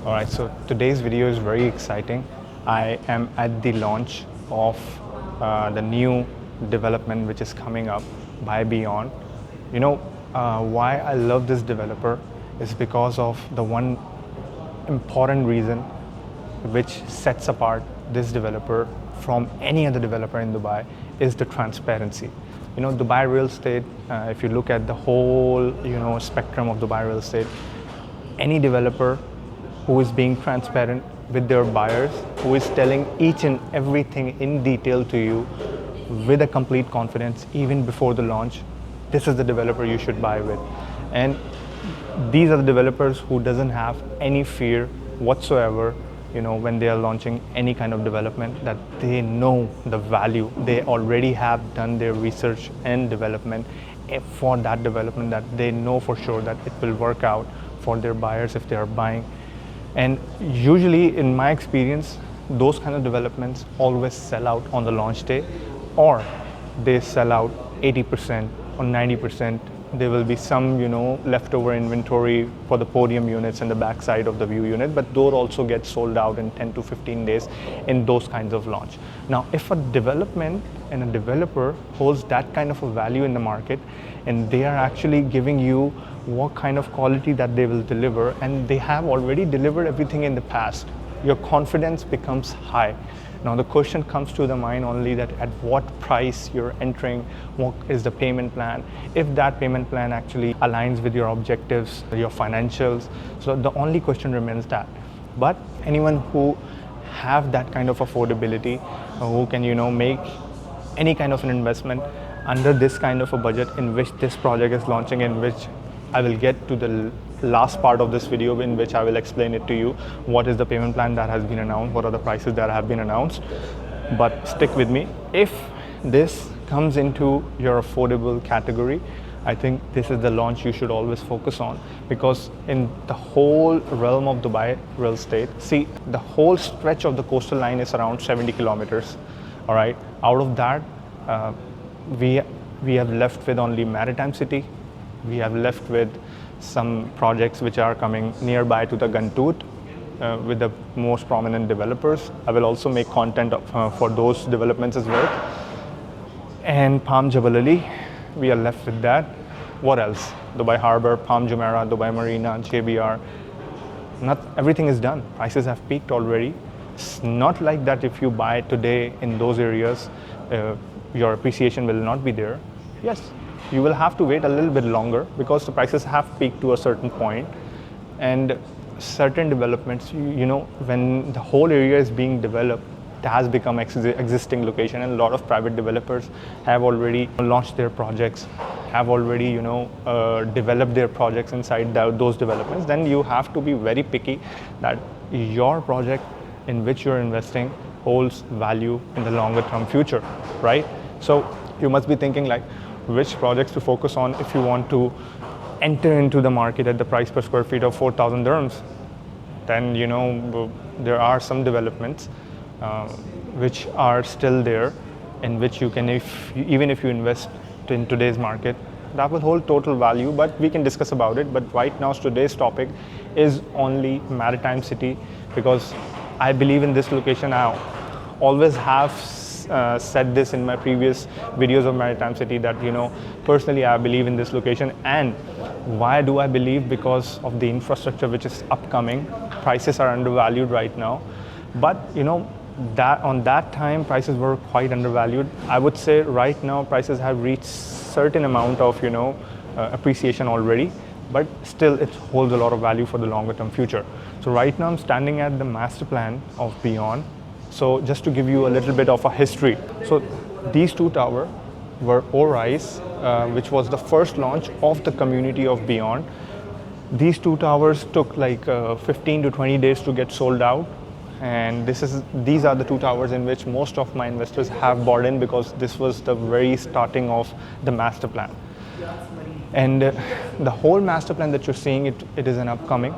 Alright, so today's video is very exciting. I am at the launch of the new development which is coming up by Beyond. Why I love this developer is because of the one important reason which sets apart this developer from any other developer in Dubai is the transparency. Dubai real estate, if you look at the whole, spectrum of Dubai real estate, any developer who is being transparent with their buyers, who is telling each and everything in detail to you with a complete confidence even before the launch, this is the developer you should buy with. And these are the developers who doesn't have any fear whatsoever, when they are launching any kind of development, that they know the value. They already have done their research and development for that development, that they know for sure that it will work out for their buyers if they are buying. And usually, in my experience, those kind of developments always sell out on the launch day, or they sell out 80% or 90%. There will be some, leftover inventory for the podium units and the backside of the view unit, but those also get sold out in 10 to 15 days in those kinds of launch. Now, if a development and a developer holds that kind of a value in the market, and they are actually giving you what kind of quality that they will deliver, and they have already delivered everything in the past, your confidence becomes high. Now the question comes to the mind only that at what price you're entering, what is the payment plan, if that payment plan actually aligns with your objectives, your financials. So the only question remains that. But anyone who have that kind of affordability, who can make any kind of an investment under this kind of a budget in which this project is launching, in which I will get to the last part of this video, in which I will explain it to you, what is the payment plan that has been announced, what are the prices that have been announced. But stick with me. If this comes into your affordable category, I think this is the launch you should always focus on, because in the whole realm of Dubai real estate, see, the whole stretch of the coastal line is around 70 kilometers. All right, out of that, we have left with only Maritime City. We have left with some projects which are coming nearby to the Gantut with the most prominent developers. I will also make content for those developments as well. And Palm Jebel Ali, we are left with that. What else? Dubai Harbour, Palm Jumeirah, Dubai Marina, JBR. Not everything is done. Prices have peaked already. It's not like that if you buy today in those areas, your appreciation will not be there. Yes, you will have to wait a little bit longer because the prices have peaked to a certain point. And certain developments, when the whole area is being developed, it has become existing location, and a lot of private developers have already launched their projects, have already developed their projects inside those developments. Then you have to be very picky that your project in which you're investing holds value in the longer term future, right? So you must be thinking like, which projects to focus on if you want to enter into the market at the price per square feet of 4,000 dirhams. Then there are some developments which are still there, in which you can, even if you invest in today's market, that will hold total value, but we can discuss about it. But right now, today's topic is only Maritime City, because I believe in this location. I always have said this in my previous videos of Maritime City, that personally I believe in this location. And why do I believe? Because of the infrastructure which is upcoming. Prices are undervalued right now, but that on that time prices were quite undervalued. I would say right now prices have reached certain amount of appreciation already, but still it holds a lot of value for the longer term future. So right now I'm standing at the master plan of Beyond. So just to give you a little bit of a history. So these two towers were Orise, which was the first launch of the community of Beyond. These two towers took like 15 to 20 days to get sold out. And these are the two towers in which most of my investors have bought in, because this was the very starting of the master plan. And the whole master plan that you're seeing, it is an upcoming.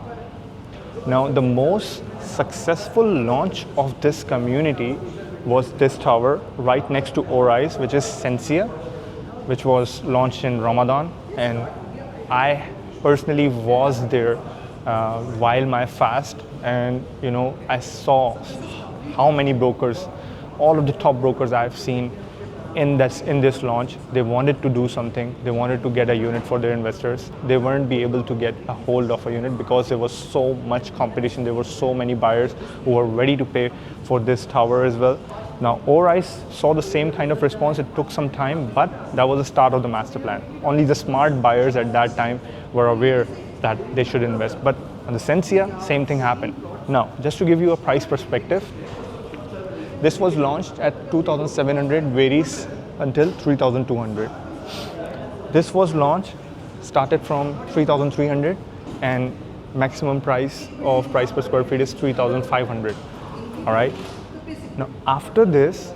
Now, the most successful launch of this community was this tower right next to Orise, which is Sensia, which was launched in Ramadan. And I personally was there while my fast, and I saw how many brokers, all of the top brokers I've seen in this launch, they wanted to do something. They wanted to get a unit for their investors. They weren't be able to get a hold of a unit because there was so much competition. There were so many buyers who were ready to pay for this tower as well. Now, ORICE saw the same kind of response. It took some time, but that was the start of the master plan. Only the smart buyers at that time were aware that they should invest. But on the Sensia, same thing happened. Now, just to give you a price perspective, this was launched at 2,700, varies until 3,200. This was launched, started from 3,300, and maximum price per square feet is 3,500. All right. Now, after this,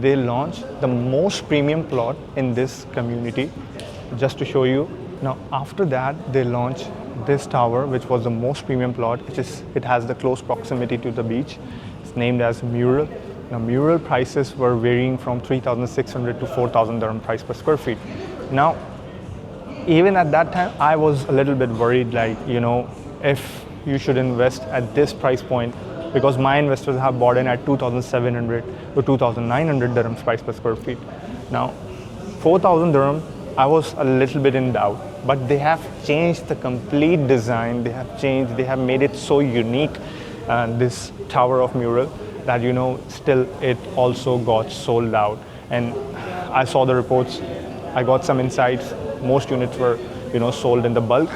they launched the most premium plot in this community. Just to show you. Now, after that, they launched this tower, which was the most premium plot. It has the close proximity to the beach. It's named as Mural. Now, Mural prices were varying from 3,600 to 4,000 dirham price per square feet. Now, even at that time, I was a little bit worried, like, if you should invest at this price point, because my investors have bought in at 2,700 to 2,900 dirhams price per square feet. Now, 4,000 dirham, I was a little bit in doubt, but they have changed the complete design. They have made it so unique, this tower of Mural, that still it also got sold out. And I saw the reports, I got some insights. Most units were sold in the bulk.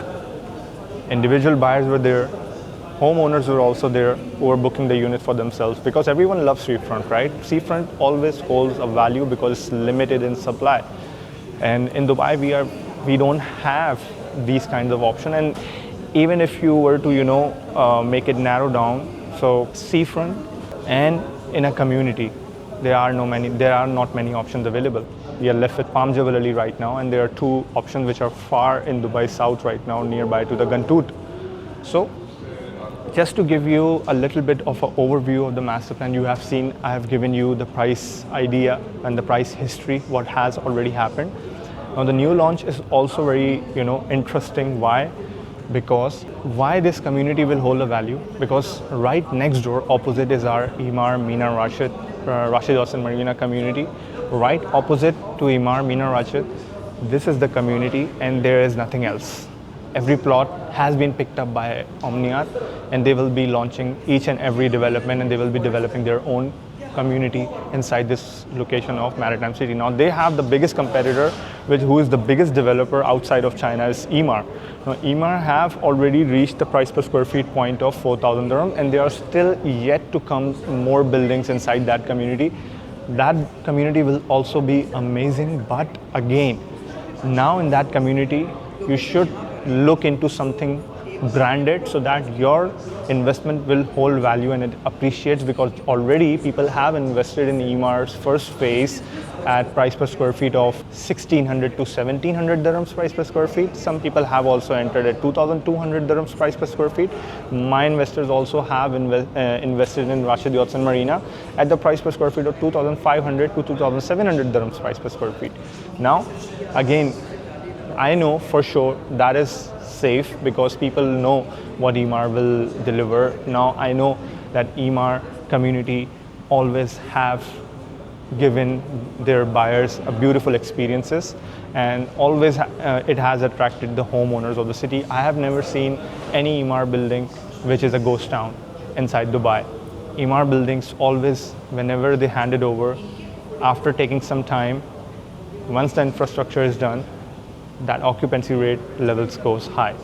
Individual buyers were there, homeowners were also there who were booking the unit for themselves, because everyone loves seafront, right? Seafront always holds a value because it's limited in supply. And in Dubai, we don't have these kinds of options. And even if you were to make it narrow down, so seafront and in a community, there are not many options available. We are left with Palm Jebel Ali right now, and there are two options which are far in Dubai South right now, nearby to the Gantoot. So, just to give you a little bit of an overview of the master plan, you have seen I have given you the price idea and the price history, what has already happened. Now, the new launch is also very interesting. Why? Because why this community will hold a value? Because right next door, opposite, is our Emaar Mina Rashid Hossain Marina community. Right opposite to Emaar Mina Rashid, this is the community, and there is nothing else. Every plot has been picked up by Omniat, and they will be launching each and every development, and they will be developing their own community inside this location of Maritime City. Now, they have the biggest competitor, who is the biggest developer outside of China, is Emaar. Now, Emaar have already reached the price per square feet point of 4,000 dirham, and there are still yet to come more buildings inside that community. That community will also be amazing, but again, now in that community, you should look into something branded so that your investment will hold value and it appreciates, because already people have invested in Emaar's first phase at price per square feet of 1,600 to 1,700 dirhams price per square feet. Some people have also entered at 2,200 dirhams price per square feet. My investors also have invested in Rashid Hossain Marina at the price per square feet of 2,500 to 2,700 dirhams price per square feet. Now, again, I know for sure that is safe because people know what Emaar will deliver. Now, I know that Emaar community always have given their buyers a beautiful experiences, and always it has attracted the homeowners of the city. I have never seen any Emaar building which is a ghost town inside Dubai. Emaar buildings always, whenever they hand it over, after taking some time, once the infrastructure is done, that occupancy rate levels goes high.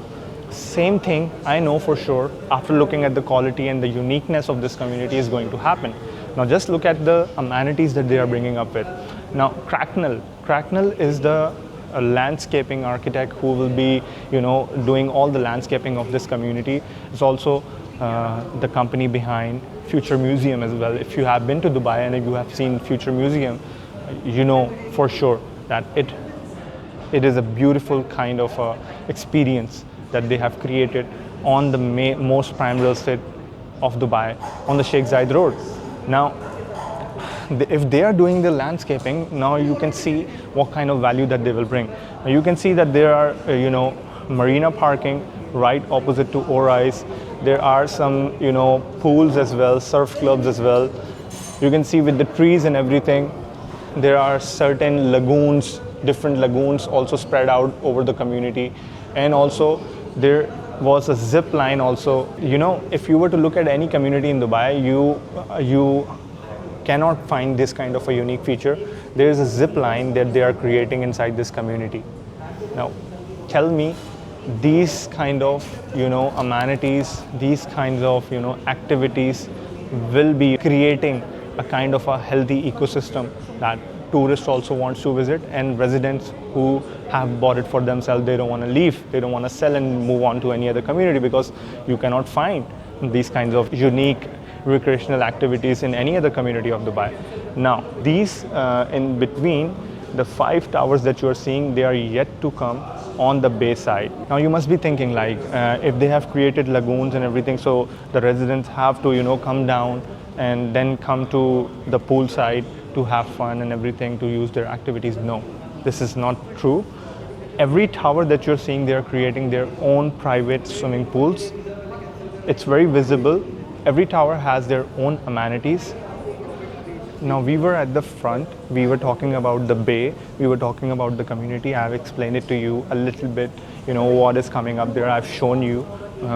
Same thing I know for sure after looking at the quality and the uniqueness of this community is going to happen. Now, just look at the amenities that they are bringing up with. Now, Cracknell is the landscaping architect who will be, doing all the landscaping of this community. It's also the company behind Future Museum as well. If you have been to Dubai and if you have seen Future Museum, you know for sure that it is a beautiful kind of experience that they have created on the most prime real estate of Dubai, on the Sheikh Zayed Road. Now, if they are doing the landscaping, now you can see what kind of value that they will bring. Now, you can see that there are, marina parking right opposite to Orais. There are some, pools as well, surf clubs as well. You can see with the trees and everything, there are certain lagoons, different lagoons also spread out over the community. And also there was a zip line also. If you were to look at any community in Dubai, you cannot find this kind of a unique feature. There is a zip line that they are creating inside this community. Now, tell me, these kind of, amenities, these kinds of, activities will be creating a kind of a healthy ecosystem that tourists also wants to visit, and residents who have bought it for themselves, they don't want to leave, they don't want to sell and move on to any other community, because you cannot find these kinds of unique recreational activities in any other community of Dubai. Now, these in between, the 5 towers that you are seeing, they are yet to come on the bay side. Now you must be thinking like, if they have created lagoons and everything, so the residents have to, come down and then come to the pool side to have fun and everything, to use their activities. No, this is not true. Every tower that you're seeing, they are creating their own private swimming pools. It's very visible. Every tower has their own amenities. Now we were at the front, we were talking about the bay, we were talking about the community. I've explained it to you a little bit, what is coming up there. I've shown you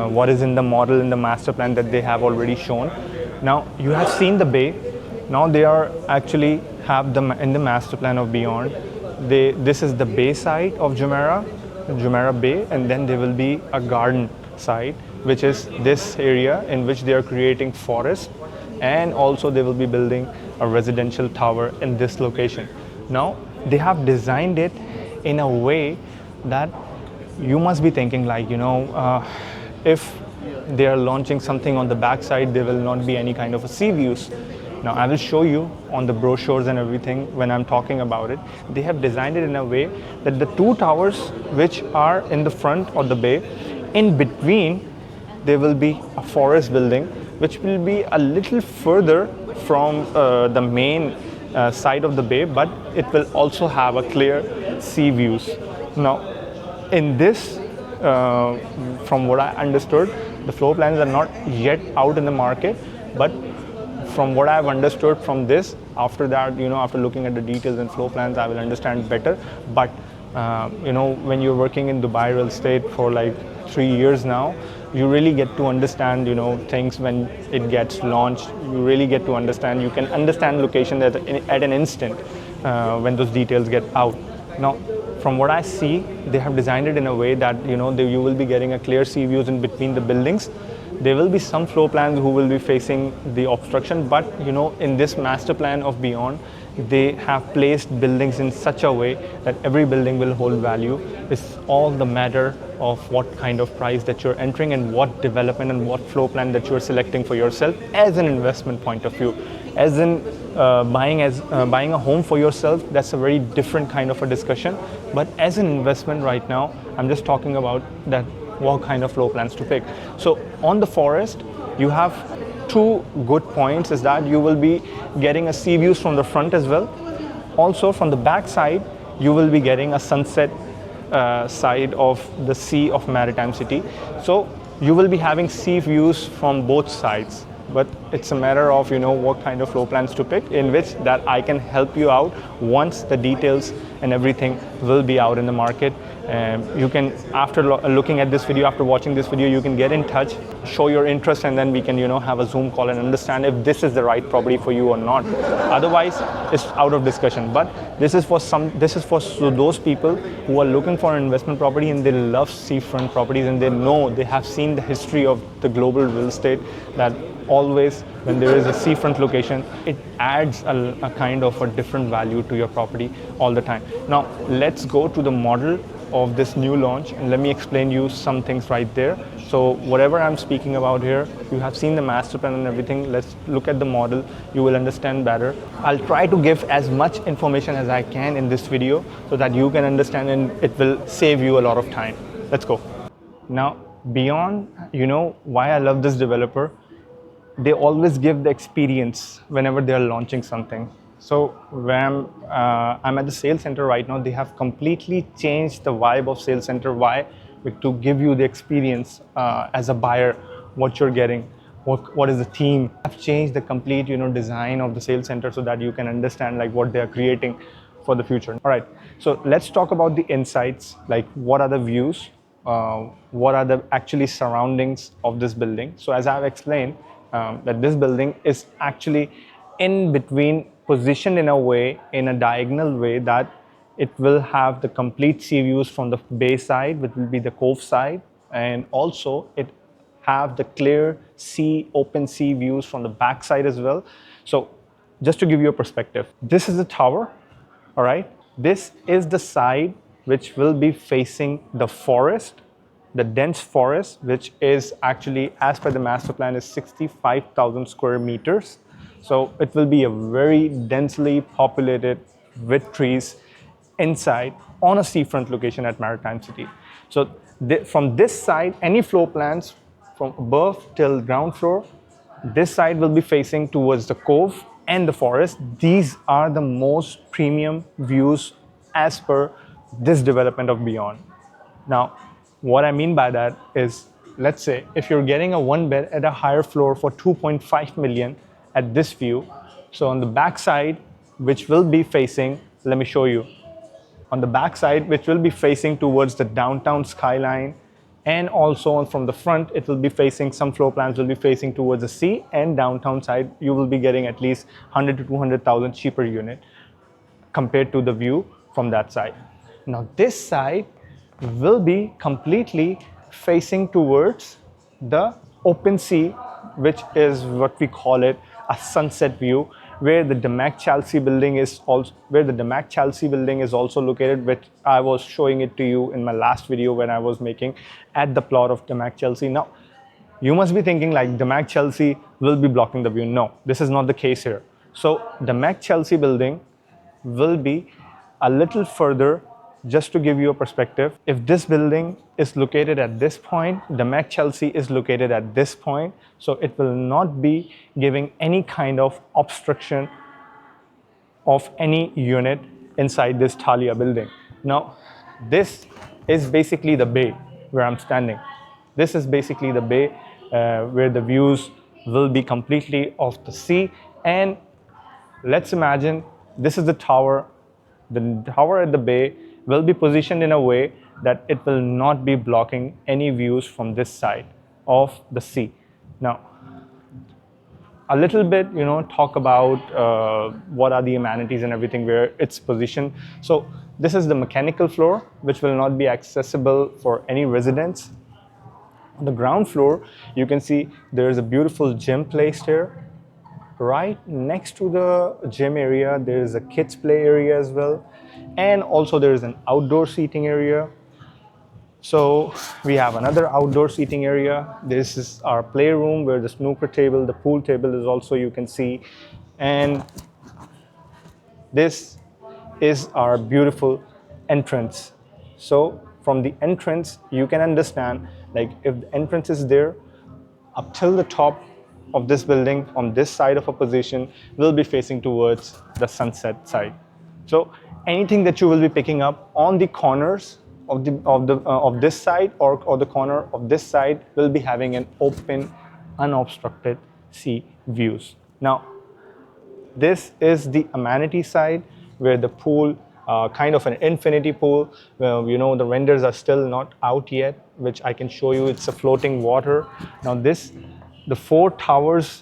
what is in the model, in the master plan that they have already shown. Now you have seen the bay. Now they are actually have in the master plan of Beyond. This is the bay side of Jumeirah Bay, and then there will be a garden side, which is this area in which they are creating forest, and also they will be building a residential tower in this location. Now they have designed it in a way that you must be thinking like, if they are launching something on the backside, there will not be any kind of a sea views. Now I will show you on the brochures and everything when I'm talking about it. They have designed it in a way that the 2 towers which are in the front of the bay, in between there will be a forest building which will be a little further from the main side of the bay, but it will also have a clear sea views. Now in this, from what I understood, the floor plans are not yet out in the market, but from what I've understood from this, after that, after looking at the details and floor plans, I will understand better. But when you're working in Dubai real estate for like 3 years now, you really get to understand, things when it gets launched. You really get to understand. You can understand location at an instant when those details get out. Now, from what I see, they have designed it in a way that you will be getting a clear sea views in between the buildings. There will be some floor plans who will be facing the obstruction, but in this master plan of Beyond, they have placed buildings in such a way that every building will hold value. It's all the matter of what kind of price that you're entering and what development and what floor plan that you're selecting for yourself as an investment point of view. As in buying a home for yourself, that's a very different kind of a discussion. But as an investment right now, I'm just talking about that what kind of floor plans to pick. So on the forest, you have 2 good points, is that you will be getting a sea views from the front as well. Also from the back side, you will be getting a sunset side of the sea of Maritime City. So you will be having sea views from both sides. But it's a matter of what kind of floor plans to pick, in which that I can help you out once the details and everything will be out in the market. You can, after looking at this video, after watching this video, you can get in touch, show your interest, and then we can have a Zoom call and understand if this is the right property for you or not. Otherwise, it's out of discussion. But this is for those people who are looking for an investment property and they love seafront properties, and they have seen the history of the global real estate, that always when there is a seafront location, it adds a kind of a different value to your property all the time. Now let's go to the model of this new launch, and let me explain you some things right there. So whatever I'm speaking about here, you have seen the master plan and everything. Let's look at the model. You will understand better. I'll try to give as much information as I can in this video so that you can understand, and it will save you a lot of time. Let's go. Now Beyond, why I love this developer, they always give the experience whenever they are launching something. So when I'm at the sales center right now, they have completely changed the vibe of sales center. Why? to give you the experience as a buyer, what you're getting, what is the theme. I've changed the complete design of the sales center so that you can understand like what they are creating for the future. All right, so let's talk about the insights, like what are the views, what are the actually surroundings of this building. So as I've explained, that this building is actually in between, positioned in a way, in a diagonal way, that it will have the complete sea views from the bay side, which will be the cove side, and also it have the clear sea, open sea views from the back side as well. So just to give you a perspective, this is the tower, all right? This is the side which will be facing the forest, the dense forest, which is actually, as per the master plan, is 65,000 square meters. So it will be a very densely populated with trees inside on a seafront location at Maritime City. So from this side, any floor plans from above till ground floor, this side will be facing towards the cove and the forest. These are the most premium views as per this development of Beyond. Now, what I mean by that is, let's say if you're getting a one bed at a higher floor for 2.5 million at this view, so on the back side, which will be facing, let me show you, on the back side, which will be facing towards the downtown skyline, and also from the front, it will be facing, some floor plans will be facing towards the sea and downtown side, you will be getting at least 100 to 200,000 cheaper unit compared to the view from that side. Now this side will be completely facing towards the open sea, which is what we call it a sunset view, where the Damac Chelsea building is also located, which I was showing it to you in my last video when I was making at the plot of Damac Chelsea. Now you must be thinking like Damac Chelsea will be blocking the view. No, this is not the case here. So Damac Chelsea building will be a little further. Just to give you a perspective, if this building is located at this point, the Mac Chelsea is located at this point, so it will not be giving any kind of obstruction of any unit inside this Talea building. Now, this is basically the bay where I'm standing. This is basically the bay where the views will be completely off the sea. And let's imagine this is the tower. The tower at the bay will be positioned in a way that it will not be blocking any views from this side of the sea. Now, a little bit, talk about what are the amenities and everything, where it's positioned. So this is the mechanical floor, which will not be accessible for any residents. On the ground floor, you can see there is a beautiful gym placed here. Right next to the gym area, there is a kids play area as well. And also there is an outdoor seating area. So we have another outdoor seating area. This is our playroom where the snooker table, the pool table is also, you can see. And this is our beautiful entrance. So from the entrance, you can understand, like if the entrance is there, up till the top of this building on this side of a position will be facing towards the sunset side. So anything that you will be picking up on the corners of this side or the corner of this side will be having an open, unobstructed sea views. Now, this is the amenity side where the pool, kind of an infinity pool, the renders are still not out yet, which I can show you. It's a floating water. Now the four towers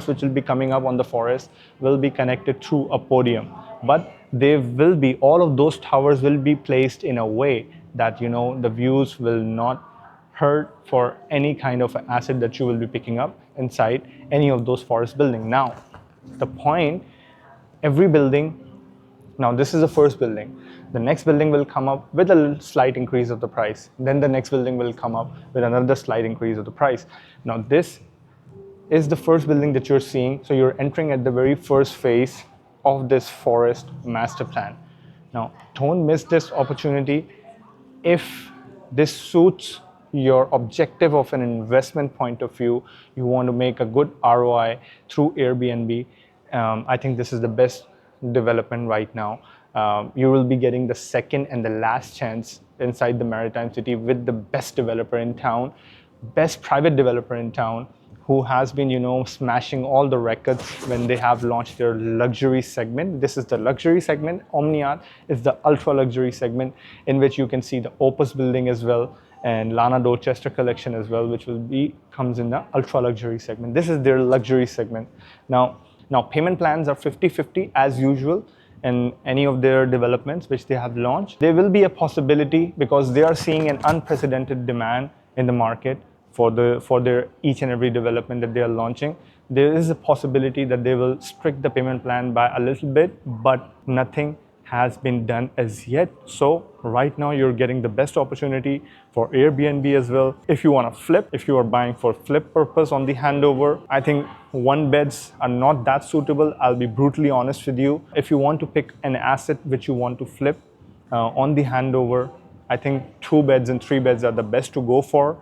which will be coming up on the forest will be connected through a podium, but all of those towers will be placed in a way that the views will not hurt for any kind of acid that you will be picking up inside any of those forest buildings. Now the point, every building, now this is the first building. The next building will come up with a slight increase of the price. Then the next building will come up with another slight increase of the price. Now this is the first building that you're seeing. So you're entering at the very first phase of this forest master plan. Now don't miss this opportunity. If this suits your objective of an investment point of view, you want to make a good ROI through Airbnb, I think this is the best development right now. You will be getting the second and the last chance inside the Maritime City with the best developer in town, best private developer in town, who has been, smashing all the records when they have launched their luxury segment. This is the luxury segment. Omniat is the ultra luxury segment, in which you can see the Opus building as well, and Lana Dorchester collection as well, which comes in the ultra luxury segment. This is their luxury segment. Now payment plans are 50-50 as usual in any of their developments which they have launched. There will be a possibility, because they are seeing an unprecedented demand in the market for their each and every development that they are launching. There is a possibility that they will strict the payment plan by a little bit, but nothing has been done as yet. So right now you're getting the best opportunity for Airbnb as well. If you want to flip, if you are buying for flip purpose on the handover, I think one beds are not that suitable. I'll be brutally honest with you. If you want to pick an asset which you want to flip on the handover, I think 2 beds and 3 beds are the best to go for.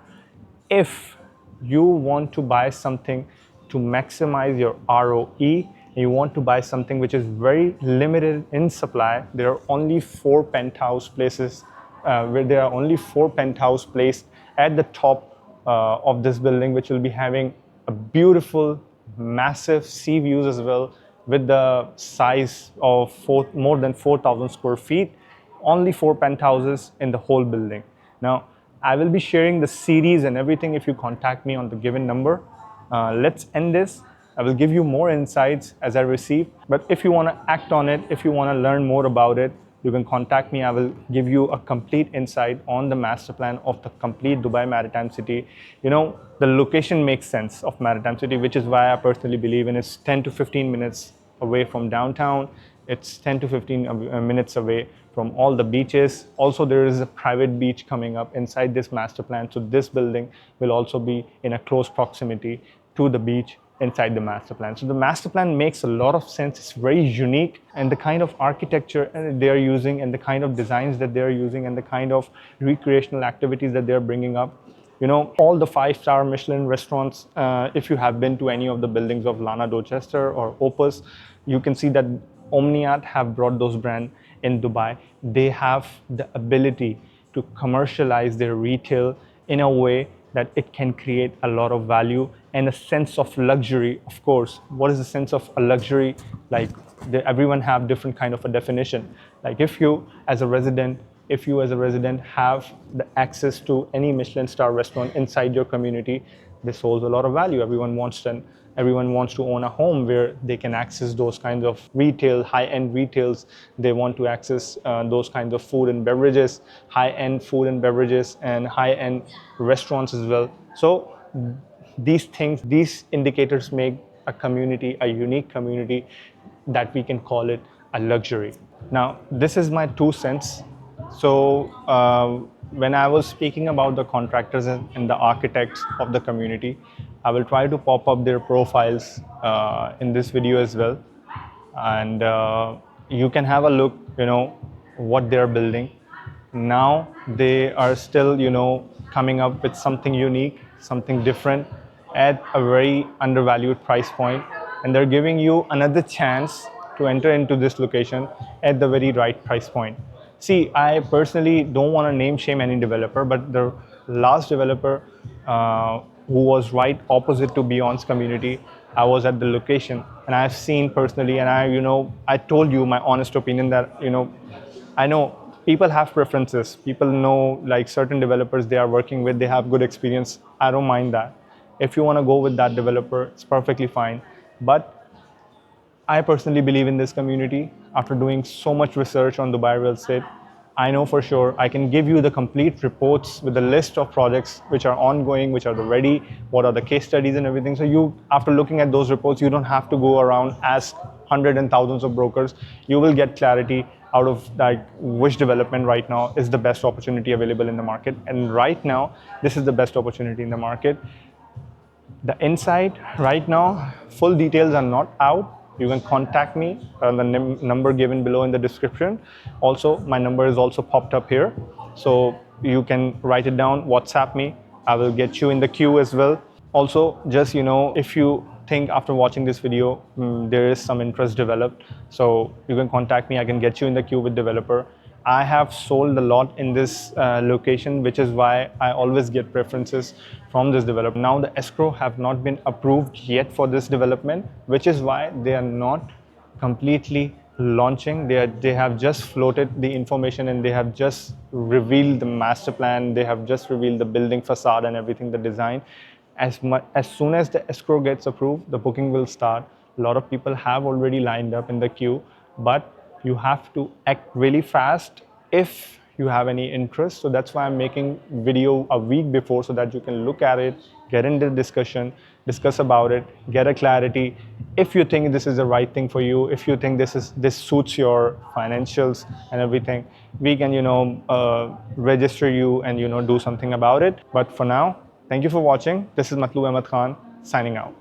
If you want to buy something to maximize your ROE, you want to buy something which is very limited in supply, there are only 4 penthouse places, where there are only 4 penthouse placed at the top of this building, which will be having a beautiful, massive sea views as well, with the size of more than 4,000 square feet. Only 4 penthouses in the whole building. Now, I will be sharing the series and everything if you contact me on the given number. Let's end this. I will give you more insights as I receive. But if you want to act on it, if you want to learn more about it, you can contact me. I will give you a complete insight on the master plan of the complete Dubai Maritime City. The location makes sense of Maritime City, which is why I personally believe in it. It's 10 to 15 minutes away from downtown. It's 10 to 15 minutes away from all the beaches. Also, there is a private beach coming up inside this master plan. So this building will also be in a close proximity to the beach inside the master plan. So the master plan makes a lot of sense. It's very unique, and the kind of architecture they are using, and the kind of designs that they are using, and the kind of recreational activities that they're bringing up. All the 5-star Michelin restaurants, if you have been to any of the buildings of Lana Dorchester or Opus, you can see that Omniat have brought those brands in Dubai. They have the ability to commercialize their retail in a way that it can create a lot of value and a sense of luxury. Of course, what is the sense of a luxury? Like, everyone have different kind of a definition. Like, if you as a resident have the access to any Michelin star restaurant inside your community, this holds a lot of value. Everyone wants to own a home where they can access those kinds of retail, high-end retails. They want to access those kinds of food and beverages, high-end food and beverages, and high-end restaurants as well. So these indicators make a community, a unique community, that we can call it a luxury. Now, this is my 2 cents. So when I was speaking about the contractors and the architects of the community, I will try to pop up their profiles in this video as well. And you can have a look, what they're building. Now they are still, coming up with something unique, something different at a very undervalued price point. And they're giving you another chance to enter into this location at the very right price point. See, I personally don't want to name shame any developer, but the last developer who was right opposite to Beyond's community, I was at the location, and I've seen personally, and I told you my honest opinion that, I know people have preferences. People know, like, certain developers they are working with, they have good experience. I don't mind that. If you want to go with that developer, it's perfectly fine. But I personally believe in this community. After doing so much research on Dubai real estate, I know for sure I can give you the complete reports with the list of projects which are ongoing, which are ready, what are the case studies and everything. So after looking at those reports, you don't have to go around, ask hundreds and thousands of brokers. You will get clarity out of which development right now is the best opportunity available in the market. And right now, this is the best opportunity in the market. The inside right now, full details are not out. You can contact me on the number given below in the description. Also, my number is also popped up here. So you can write it down, WhatsApp me. I will get you in the queue as well. Also, just, if you think after watching this video, there is some interest developed, so you can contact me. I can get you in the queue with developer. I have sold a lot in this location, which is why I always get preferences from this developer. Now the escrow have not been approved yet for this development, which is why they are not completely launching. They have just floated the information, and they have just revealed the master plan. They have just revealed the building facade and everything, the design. As soon as the escrow gets approved, the booking will start. A lot of people have already lined up in the queue, but you have to act really fast if you have any interest. So that's why I'm making video a week before, so that you can look at it, get into the discussion, discuss about it, get a clarity. If you think this is the right thing for you, if you think this suits your financials and everything, we can register you and do something about it. But for now, thank you for watching. This is Matlu Ahmed Khan signing out.